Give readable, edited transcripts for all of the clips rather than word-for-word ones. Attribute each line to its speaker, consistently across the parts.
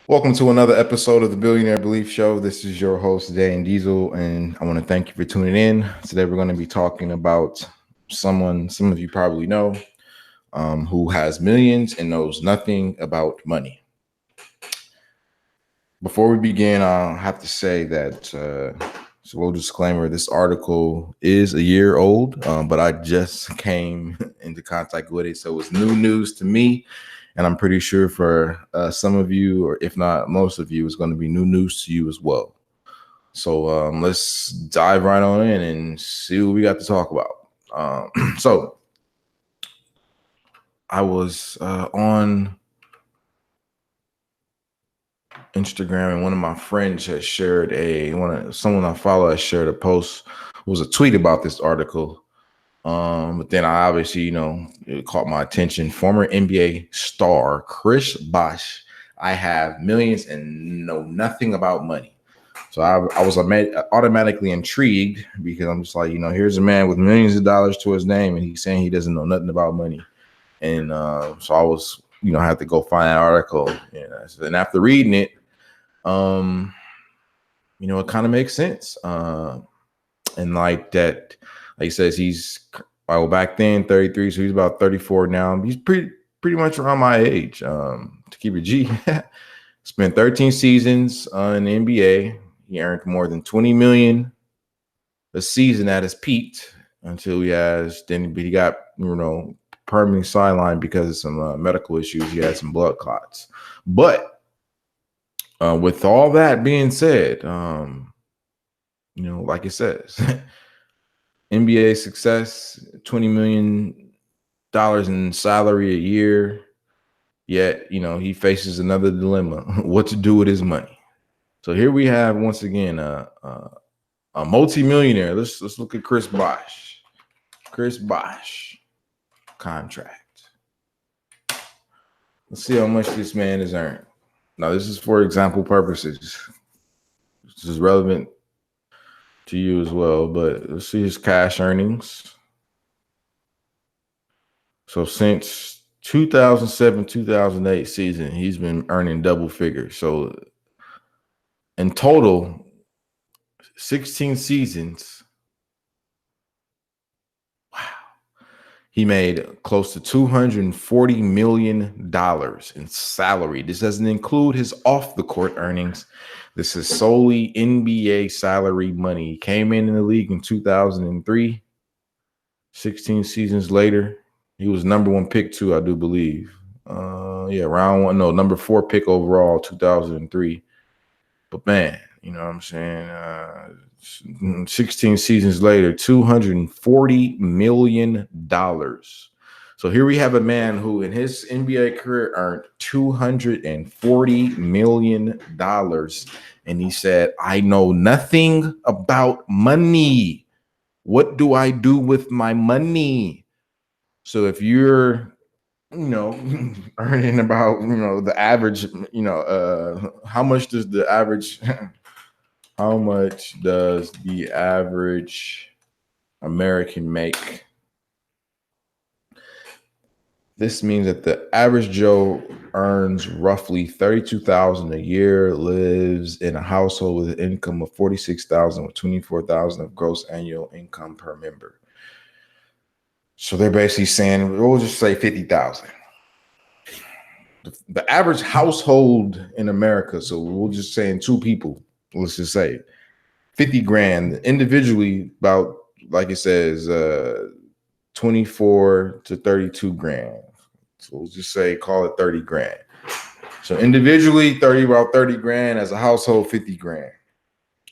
Speaker 1: Welcome to another episode of the Billionaire Belief Show. This is your host, Dhane Diesil, and I want to thank you for tuning in. Today, we're going to be talking about someone some of you probably know who has millions and knows nothing about money. Before we begin, I have to say that, so a little disclaimer, this article is a year old, but I just came into contact with it, so it's new news to me. And I'm pretty sure for some of you, or if not most of you, it's going to be new news to you as well. So let's dive right on in and see what we got to talk about. So I was on Instagram, and one of my friends has shared someone I follow has shared a post, was a tweet about this article. But then I obviously, it caught my attention. Former NBA star Chris Bosh. I have millions and know nothing about money. So I was automatically intrigued because I'm just like, here's a man with millions of dollars to his name, and he's saying he doesn't know nothing about money. And so I was, I had to go find that article. And after reading it, it kind of makes sense. And like that, like he says, he's back then 33, so he's about 34 now. He's pretty much around my age. To keep it G, spent 13 seasons in the NBA. He earned more than 20 million a season at his peak until he got permanently sidelined because of some medical issues. He had some blood clots. But with all that being said, like it says. NBA success, $20 million in salary a year. Yet, he faces another dilemma: what to do with his money. So here we have once again a multi-millionaire. Let's look at Chris Bosh. Chris Bosh contract. Let's see how much this man has earned. Now, this is for example purposes. This is relevant to you as well, but let's see his cash earnings. So since 2007-2008 season, he's been earning double figures. So in total, 16 seasons. Wow. He made close to $240 million in salary. This doesn't include his off-the-court earnings. This is solely NBA salary money. He came in the league in 2003. 16 seasons later, he was number one pick too, I do believe. Number 4 pick overall, 2003. But man, you know what I'm saying? 16 seasons later, $240 million. So here we have a man who in his NBA career earned $240 million. And he said, I know nothing about money. What do I do with my money? So if you're, earning about, the average, how much does the average American make? This means that the average Joe earns roughly $32,000 a year, lives in a household with an income of $46,000 with $24,000 of gross annual income per member. So they're basically saying, we'll just say 50,000. The average household in America, so we'll just say in 2 people, let's just say 50 grand individually, about, like it says, 24 to 32 grand. So we'll just say, call it 30 grand. So individually, about 30 grand. As a household, 50 grand.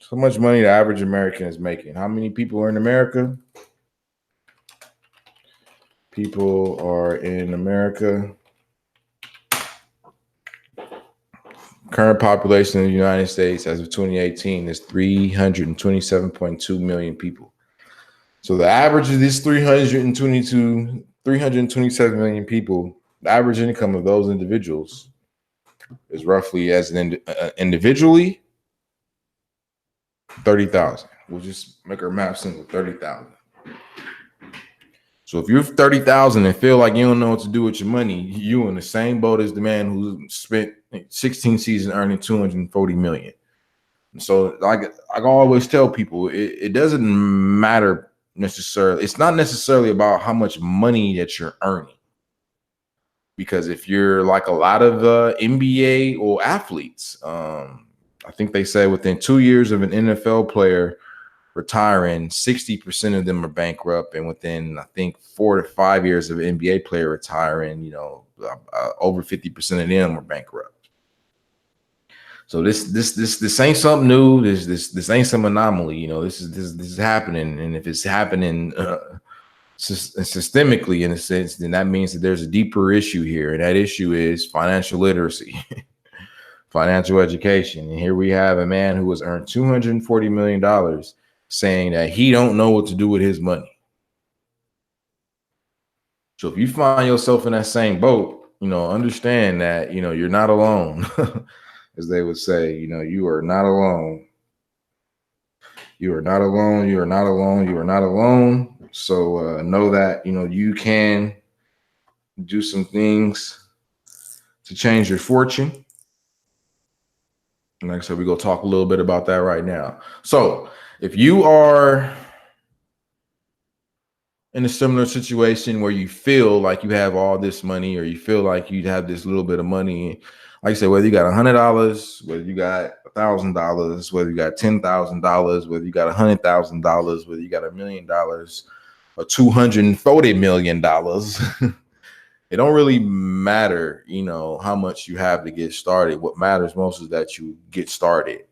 Speaker 1: So much money the average American is making. How many people are in America? People are in America. Current population in the United States as of 2018 is 327.2 million people. So the average of these 327 million people, the average income of those individuals is roughly, as an individually, 30,000. We'll just make our math simple, 30,000. So if you're 30,000 and feel like you don't know what to do with your money, you in the same boat as the man who spent 16 seasons earning 240 million. So like I always tell people, it doesn't matter necessarily. It's not necessarily about how much money that you're earning. Because if you're like a lot of NBA or athletes, I think they say within 2 years of an NFL player retiring, 60% of them are bankrupt, and within I think 4 to 5 years of an NBA player retiring, over 50% of them are bankrupt. So this ain't something new. This ain't some anomaly. This is happening, and if it's happening systemically in a sense, then that means that there's a deeper issue here, and that issue is financial literacy, financial education. And here we have a man who has earned $240 million saying that he don't know what to do with his money. So if you find yourself in that same boat, understand that, you're not alone, as they would say, you are not alone. You are not alone. You are not alone. You are not alone. So know that, you can do some things to change your fortune. And like I said, we're going to talk a little bit about that right now. So if you are in a similar situation where you feel like you have all this money, or you feel like you have this little bit of money, like I said, whether you got $100, whether you got $1,000, whether you got $10,000, whether you got $100,000, whether you got $1 million or $240 million, it don't really matter, how much you have to get started. What matters most is that you get started.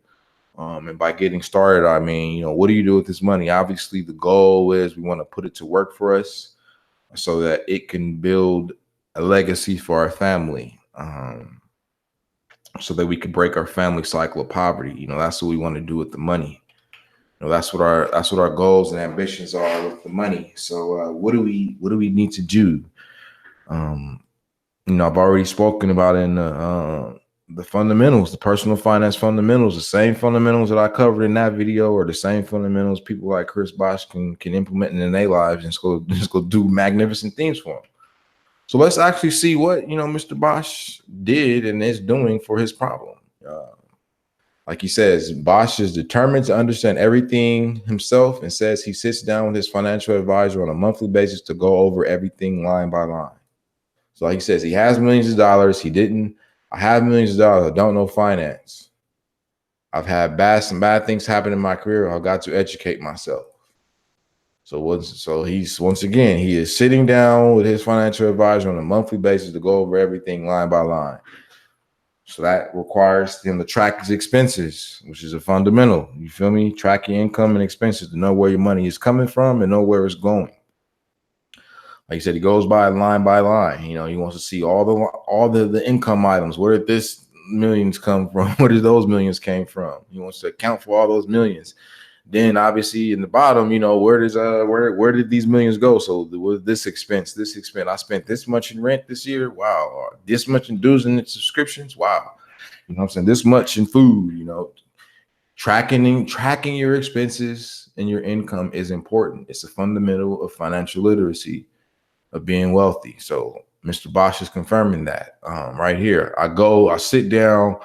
Speaker 1: And by getting started, I mean, what do you do with this money? Obviously, the goal is we want to put it to work for us so that it can build a legacy for our family, so that we can break our family cycle of poverty. That's what we want to do with the money. That's what our goals and ambitions are with the money. So what do we need to do? I've already spoken about in the fundamentals, the personal finance fundamentals, the same fundamentals that I covered in that video, or the same fundamentals people like Chris Bosh can implement in their lives, and just go do magnificent things for them. So let's actually see what Mr. Bosh did and is doing for his problem. Like he says, Bosh is determined to understand everything himself, and says he sits down with his financial advisor on a monthly basis to go over everything line by line. So like he says, he has millions of dollars. I have millions of dollars. I don't know finance. I've had some bad things happen in my career. I've got to educate myself. So he's, once again, he is sitting down with his financial advisor on a monthly basis to go over everything line by line. So that requires him to track his expenses, which is a fundamental. You feel me? Track your income and expenses to know where your money is coming from and know where it's going. Like I said, he goes by line. He wants to see all the income items. Where did this millions come from? Where did those millions came from? He wants to account for all those millions. Then obviously in the bottom, where did these millions go? So with this expense, I spent this much in rent this year. Wow. Or this much in dues and subscriptions. Wow. You know what I'm saying? This much in food, tracking your expenses and your income is important. It's a fundamental of financial literacy, of being wealthy. So Mr. Bosh is confirming that right here. I sit down.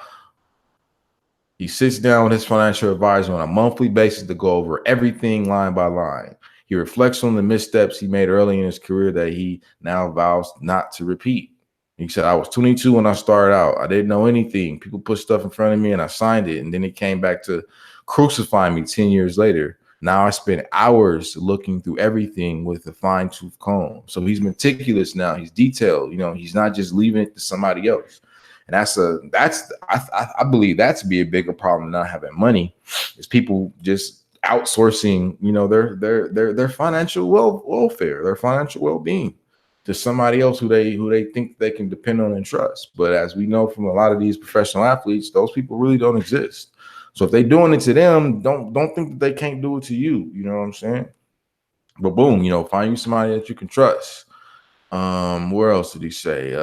Speaker 1: He sits down with his financial advisor on a monthly basis to go over everything line by line. He reflects on the missteps he made early in his career that he now vows not to repeat. He said, I was 22 when I started out. I didn't know anything. People put stuff in front of me and I signed it. And then it came back to crucify me 10 years later. Now I spend hours looking through everything with a fine-tooth comb. So he's meticulous now. He's detailed. He's not just leaving it to somebody else. And I believe that to be a bigger problem than not having money, is people just outsourcing, their financial welfare, their financial well-being to somebody else who they think they can depend on and trust. But as we know from a lot of these professional athletes, those people really don't exist. So if they're doing it to them, don't think that they can't do it to you. You know what I'm saying? But boom, find you somebody that you can trust. Where else did he say?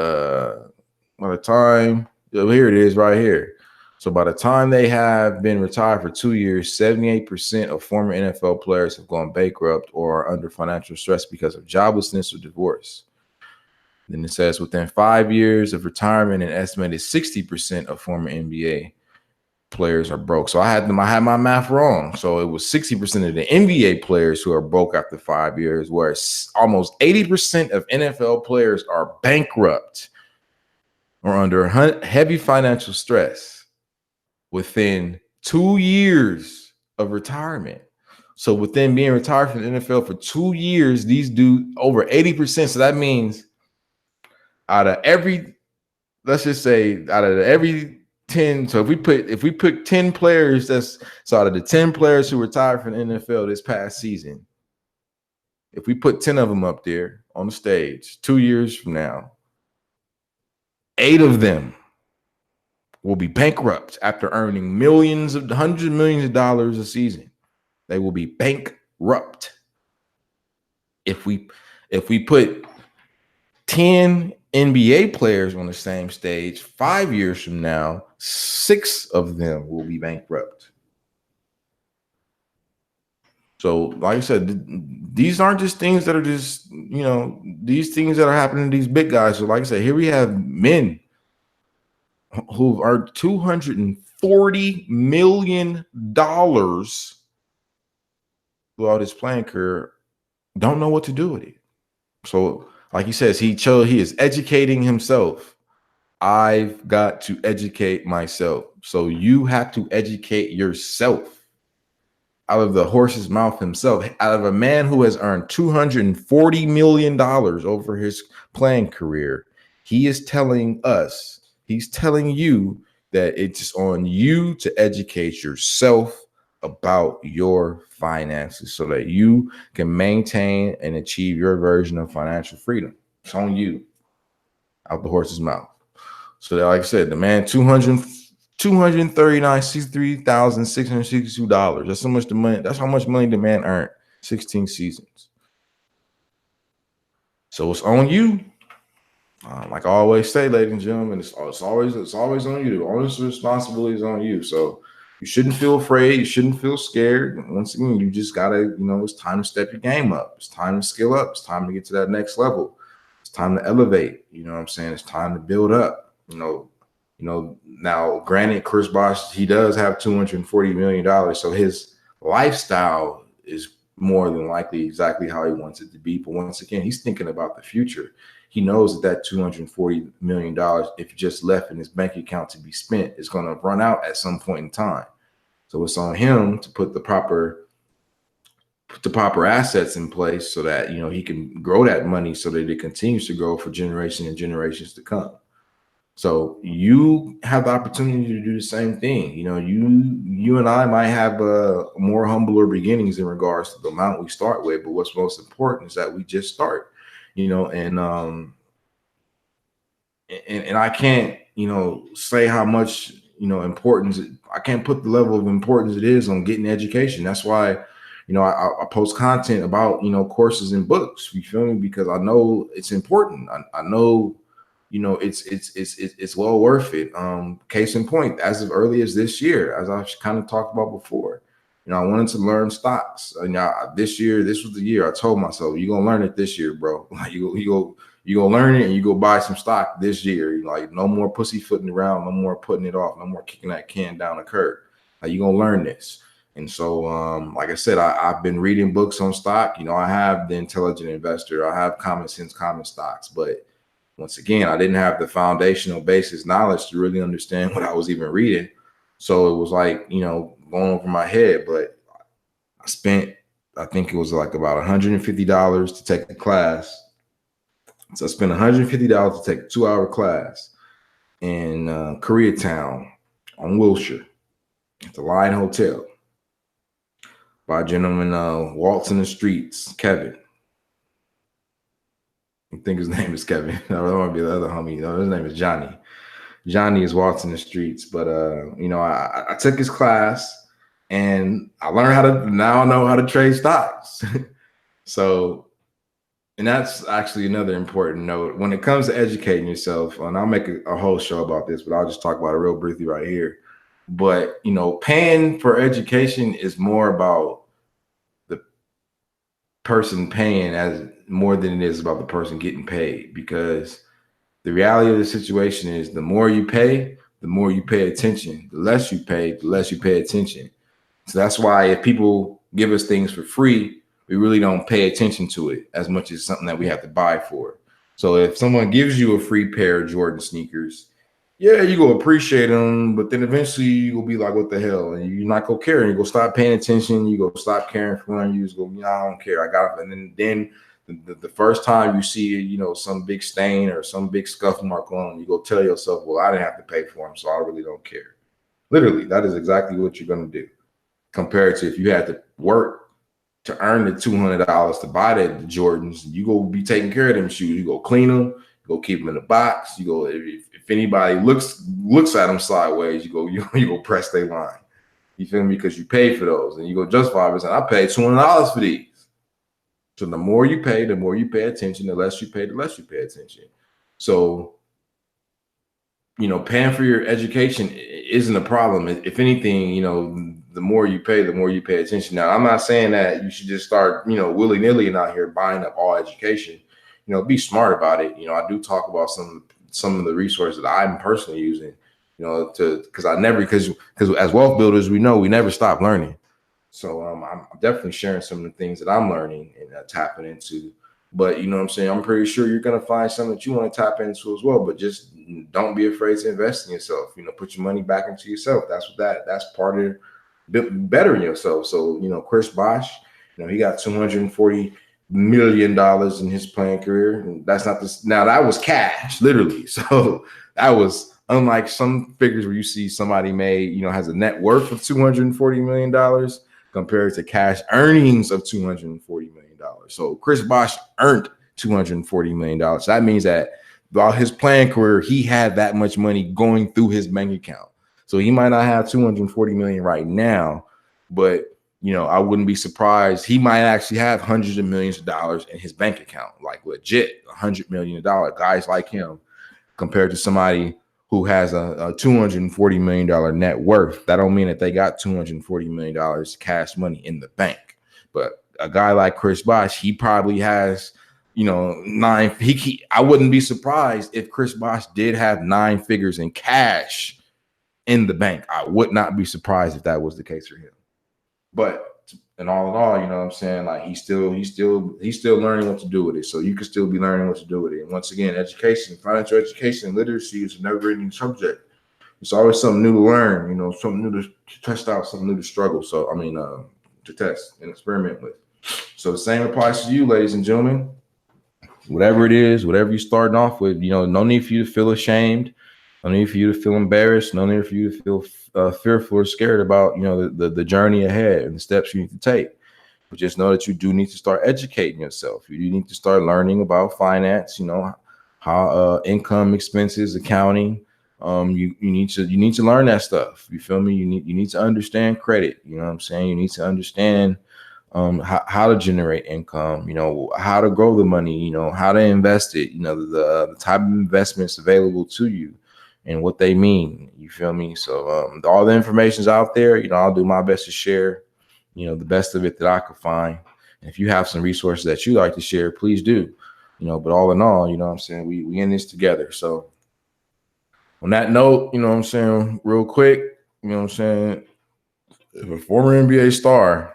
Speaker 1: By the time, here it is right here. So by the time they have been retired for 2 years, 78% of former NFL players have gone bankrupt or are under financial stress because of joblessness or divorce. Then it says within 5 years of retirement, an estimated 60% of former NBA players are broke. So I had my math wrong. So it was 60% of the NBA players who are broke after 5 years, whereas almost 80% of NFL players are bankrupt or under heavy financial stress within 2 years of retirement. So within being retired from the NFL for 2 years, these do over 80%. So that means out of every, let's just say out of every 10, so if we put 10 players, that's so out of the 10 players who retired from the NFL this past season, if we put 10 of them up there on the stage 2 years from now, 8 of them will be bankrupt after earning hundreds of millions of dollars a season. They will be bankrupt. If we put 10 NBA players on the same stage 5 years from now, 6 of them will be bankrupt. So, like I said, these aren't just things that are just, these things that are happening to these big guys. So, like I said, here we have men who are $240 million throughout his playing career, don't know what to do with it. So, like he says, he is educating himself. I've got to educate myself. So you have to educate yourself. Out of the horse's mouth himself, out of a man who has earned $240 million over his playing career, he is telling us, he's telling you that it's on you to educate yourself about your finances so that you can maintain and achieve your version of financial freedom. It's on you. Out the horse's mouth. So that, like I said, the man, $263,662. That's so much the money. That's how much money the man earned. 16 seasons. So it's on you. Like I always say, ladies and gentlemen, it's always on you. The only responsibility is on you. So you shouldn't feel afraid. You shouldn't feel scared. Once again, you just gotta, it's time to step your game up. It's time to skill up. It's time to get to that next level. It's time to elevate. You know what I'm saying? It's time to build up. Now, granted, Chris Bosh, he does have $240 million. So his lifestyle is more than likely exactly how he wants it to be. But once again, he's thinking about the future. He knows that $240 million, if just left in his bank account to be spent, is going to run out at some point in time. So it's on him to put the proper assets in place so that, he can grow that money so that it continues to grow for generations and generations to come. So you have the opportunity to do the same thing. You and I might have more humbler beginnings in regards to the amount we start with, but what's most important is that we just start. And I can't, say how much, importance. I can't put the level of importance it is on getting education. That's why, I post content about, courses and books. You feel me? Because I know it's important. I know, it's well worth it. Case in point, as of early as this year, as I've kind of talked about before, I wanted to learn stocks. This year, this was the year I told myself, you're gonna learn it this year, bro. Like you go learn it and you go buy some stock this year. Like no more pussyfooting around, no more putting it off, no more kicking that can down the curb. Like you're gonna learn this. And so, like I said, I've been reading books on stock. I have The Intelligent Investor. I have Common Sense Common Stocks. But once again, I didn't have the foundational basis knowledge to really understand what I was even reading. So it was like, going over my head. But I think it was like about $150 to take the class. So I spent $150 to take a 2-hour class in Koreatown on Wilshire at the Line Hotel by a gentleman, Waltz in the Streets, Kevin. I think his name is Kevin. No, that might be the other homie. No, his name is Johnny. Johnny is Waltz in the Streets. But, I took his class and I learned now I know how to trade stocks. So, and that's actually another important note when it comes to educating yourself. And I'll make a whole show about this, but I'll just talk about it real briefly right here. But, you know, paying for education is more about the person paying as more than it is about the person getting paid, because the reality of the situation is the more you pay attention. The less you pay, the less you pay attention. So that's why if people give us things for free, we really don't pay attention to it as much as something that we have to buy for. So if someone gives you a free pair of Jordan sneakers, yeah, you go appreciate them, but then eventually you will be like, what the hell? And you're not gonna care. And you go stop paying attention. You go stop caring for them. You just go, I don't care. I got it. And then the first time you see, you know, some big stain or some big scuff mark on them, you go tell yourself, well, I didn't have to pay for them, so I really don't care. Literally, that is exactly what you're gonna do. Compared to if you had to work to earn the $200 to buy the Jordans, you go be taking care of them shoes. You go clean them, you go keep them in the box. You go if anybody looks at them sideways, you go press their line. You feel me? Because you paid for those, and you go justify it. I paid $200 for these. So the more you pay attention. The less you pay, the less you pay attention. So, you know, paying for your education isn't a problem. If anything, you know, the more you pay, the more you pay attention. Now, I'm not saying that you should just start, you know, willy-nilly and out here buying up all education. You know, be smart about it. You know, I do talk about some of the resources that I'm personally using, you know, because as wealth builders, we know we never stop learning. So I'm definitely sharing some of the things that I'm learning and tapping into. But you know what I'm saying? I'm pretty sure you're going to find something that you want to tap into as well. But just don't be afraid to invest in yourself. You know, put your money back into yourself. That's part of bettering yourself. So, you know, Chris Bosh, you know, he got $240 million in his playing career. And that's not this. Now, that was cash, literally. So that was unlike some figures where you see somebody made, you know, has a net worth of $240 million compared to cash earnings of $240 million. So Chris Bosh earned $240 million. So that means that throughout his playing career, he had that much money going through his bank account. So he might not have 240 million right now, but you know, I wouldn't be surprised. He might actually have hundreds of millions of dollars in his bank account, like legit $100 million. Guys like him, compared to somebody who has a $240 million net worth. That don't mean that they got $240 million cash money in the bank. But a guy like Chris Bosh, he probably has, you know, I wouldn't be surprised if Chris Bosh did have 9 figures in cash in the bank. I would not be surprised if that was the case for him. But in all, you know what I'm saying? Like he's still learning what to do with it. So you can still be learning what to do with it. And once again, education, financial education, literacy is a never-ending subject. It's always something new to learn, you know, something new to test out, something new to struggle. So, to test and experiment with. So the same applies to you, ladies and gentlemen. Whatever it is, whatever you're starting off with, you know, no need for you to feel ashamed. No need for you to feel embarrassed. No need for you to feel fearful or scared about, you know, the journey ahead and the steps you need to take. But just know that you do need to start educating yourself. You need to start learning about finance, you know, how income, expenses, accounting. You need to learn that stuff. You feel me? You need to understand credit. You know what I'm saying? You need to understand how to generate income, you know, how to grow the money, you know, how to invest it, you know, the type of investments available to you and what they mean. You feel me? So all the information's out there. You know, I'll do my best to share, you know, the best of it that I could find. And if you have some resources that you like to share, please do. You know, but all in all, you know what I'm saying, we in this together. So on that note, you know what I'm saying, real quick, you know what I'm saying, if a former NBA star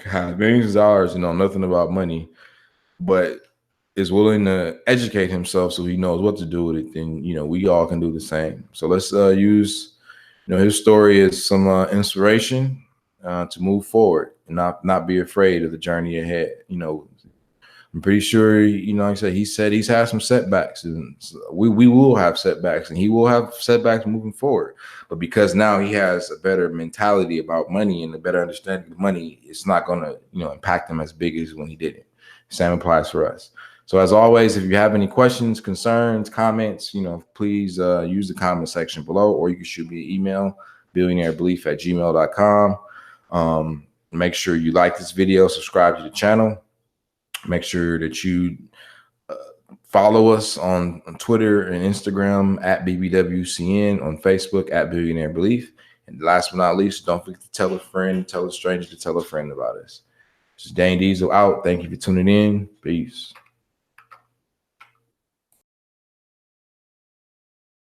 Speaker 1: has millions of dollars, you know, nothing about money, but is willing to educate himself so he knows what to do with it, then, you know, we all can do the same. So let's use, you know, his story as some inspiration to move forward and not be afraid of the journey ahead. You know, I'm pretty sure, you know, like he said he's had some setbacks, and we will have setbacks, and he will have setbacks moving forward. But because now he has a better mentality about money and a better understanding of money, it's not going to, you know, impact him as big as when he didn't. Same applies for us. So as always, if you have any questions, concerns, comments, you know, please use the comment section below, or you can shoot me an email, billionairebelief@gmail.com. Make sure you like this video, subscribe to the channel. Make sure that you follow us on Twitter and Instagram @BBWCN, on Facebook @Billionaire Belief, And last but not least, don't forget to tell a friend, tell a stranger to tell a friend about us. This is Dhane Diesil out. Thank you for tuning in. Peace.